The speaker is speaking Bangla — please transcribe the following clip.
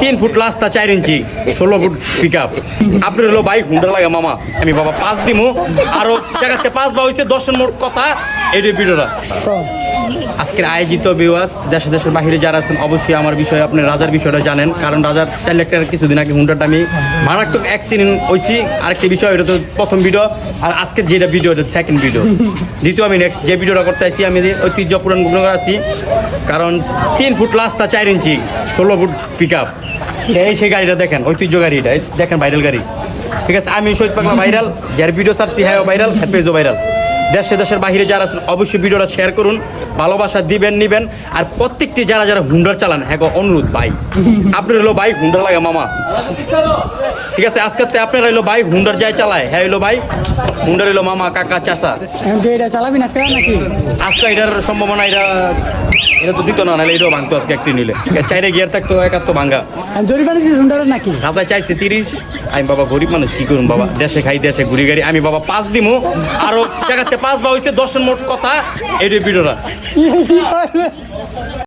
3 ফুট রাস্তা 4 ইঞ্চি 16 ফুট পিক আপ আপনার হলো বাইক হুন্ডা লাগে মামা আমি বাবা 5 দিমু আরো জায়গাতে 5 বা হয়েছে 10 মোট কথা এই ভিডিওটা আজকের আয়োজিত ভিউয়ার্স দেশের বাইরে যারা আছেন অবশ্যই আমার বিষয়ে আপনি রাজার বিষয়টা জানেন কারণ রাজার 4 লাখ টাকার কিছুদিন আগে হুন্ডাটা আমি মারাত্মক অ্যাক্সিডেন্ট হয়েছি আরেকটি বিষয় এটা তো প্রথম ভিডিও আর আজকের যেটা ভিডিও এটা সেকেন্ড ভিডিও দ্বিতীয় আমি নেক্সট যে ভিডিওটা করতে আসি আমি ঐতিহ্য পুরান গুণনগর আছি কারণ 3 ফুট রাস্তা 4 ইঞ্চি 16 ফুট পিক আপ এই সেই গাড়িটা দেখেন ঐতিহ্য গাড়িটা দেখেন ভাইরাল গাড়ি ঠিক আছে আমি শহীদ পাগলা ভাইরাল যার ভিডিও ছাড়ছি হ্যাঁ ভাইরাল হ্যাঁ পেজও ভাইরাল দেশের বাইরে যারা আছেন অবশ্যই ভিডিওটা শেয়ার করুন ভালোবাসা দিবেন নিবেন আর প্রত্যেকটি যারা হুন্ডার চালান হ্যাঁ অনুরোধ ভাই আপনার হলো বাইক হুন্ডার লাগে মামা ঠিক আছে আজকে আপনার হইলো বাইক হুন্ডার যাই চালায় হ্যাঁ হইলো ভাই হুন্ডার হইলো মামা কাকা চাচা চালাবি না নাকি আজকে এটার সম্ভাবনা এটা তো দিত না নাহলে এটাও ভাঙতো আজকে অ্যাক্সিডেন্ট হইলে চাইরে গিয়ার থাকতো একার তো ভাঙ্গা জরিমানা দিচ্ছি হুন্ডারের নাকি রাজা চাইছে 30 আমি বাবা গরিব মানুষ কি করুন বাবা দেশে খাই দেশে ঘুরি গাড়ি আমি বাবা 5 দিমু আরো জায়গাতে 5 বা হয়েছে 10 মোট কথা এই ভিডিওটা